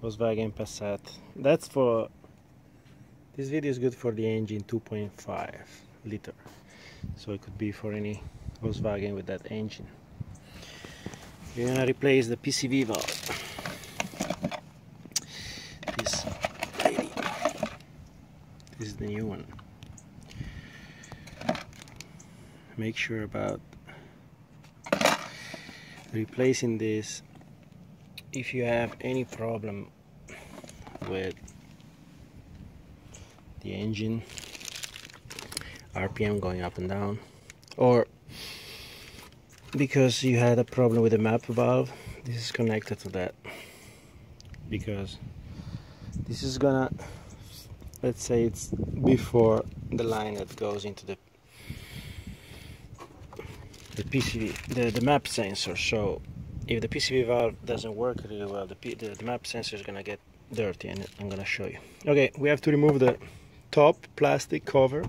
Volkswagen Passat. That's for this video is good for the engine 2.5 liter, so it could be for any Volkswagen with that engine. We're gonna replace the PCV valve. This lady. This is the new one. Make sure about replacing this if you have any problem with the engine, RPM going up and down, or because you had a problem with the map valve. This is connected to that, because this is gonna, let's say it's before the line that goes into the PCV, the map sensor. So if the PCV valve doesn't work really well, the map sensor is gonna get dirty, and I'm gonna show you. Okay, we have to remove the top plastic cover,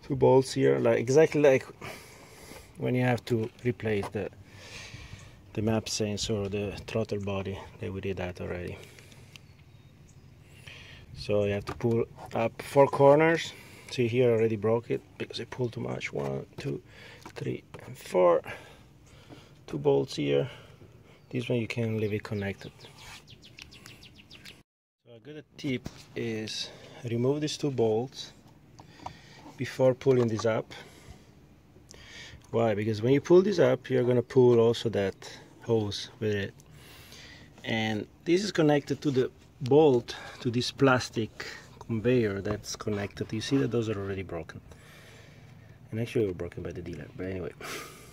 2 bolts here, like exactly like when you have to replace the map sensor or the throttle body. We did that already. So you have to pull up 4 corners. See here, I already broke it because I pulled too much. 1, 2, 3, and 4. 2 bolts here. This one you can leave it connected. So a good tip is remove these 2 bolts before pulling this up. Why? Because when you pull this up, you're gonna pull also that hose with it, and this is connected to the bolt, to this plastic conveyor that's connected. You see that those are already broken, and actually they were broken by the dealer, but anyway.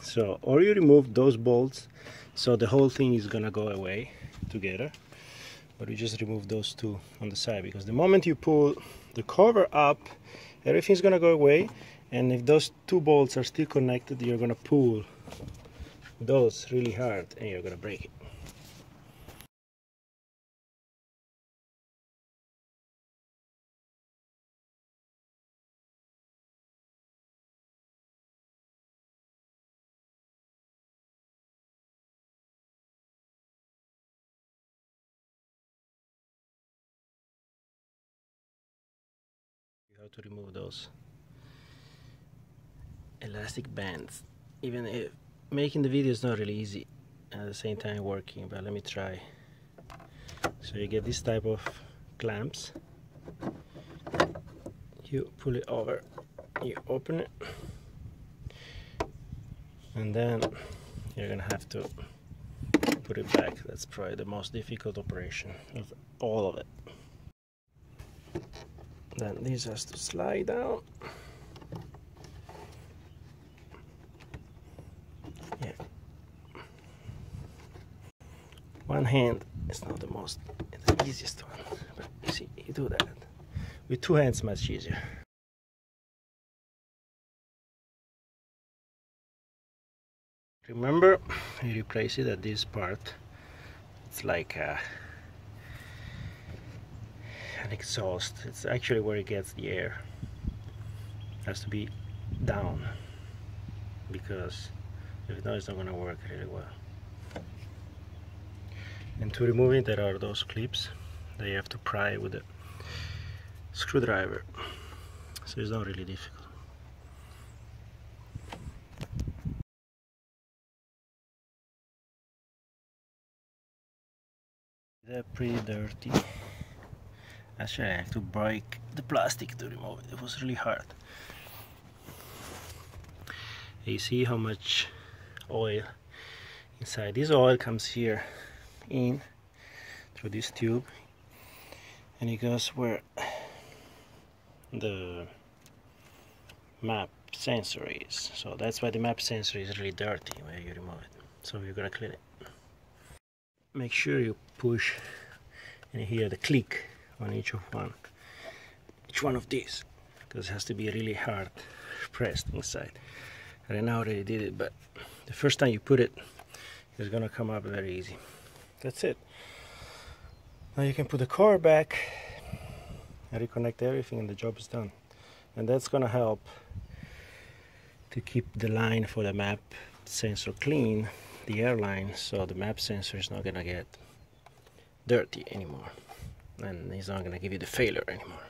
So, or you remove those bolts, so the whole thing is gonna go away together, or you just remove those 2 on the side, because the moment you pull the cover up, everything's gonna go away, and if those 2 bolts are still connected, you're gonna pull those really hard and you're gonna break it. You have to remove those elastic bands. Even if making the video is not really easy, at the same time working, but let me try. So you get this type of clamps, you pull it over, you open it, and then you're gonna have to put it back. That's probably the most difficult operation of all of it. Then this has to slide down. Yeah. One hand is not the easiest one, but you see, you do that. With 2 hands, much easier. Remember, you replace it at this part. It's like an exhaust. It's actually where it gets the air. It has to be down, because if not, it's not going to work really well. And to remove it, there are those clips that you have to pry with a screwdriver, so it's not really difficult. They're pretty dirty. Actually, I have to break the plastic to remove it. It was really hard. You see how much oil inside. This oil comes here in through this tube, and it goes where the map sensor is. So that's why the map sensor is really dirty when you remove it. So you're gonna clean it. Make sure you push and you hear the click on each one of these, because it has to be really hard pressed inside. And I now already did it, but the first time you put it, it's gonna come up very easy. That's it. Now you can put the cover back and reconnect everything, and the job is done. And that's gonna help to keep the line for the map sensor clean the airline, so the map sensor is not gonna get dirty anymore, and it's not gonna give you the failure anymore.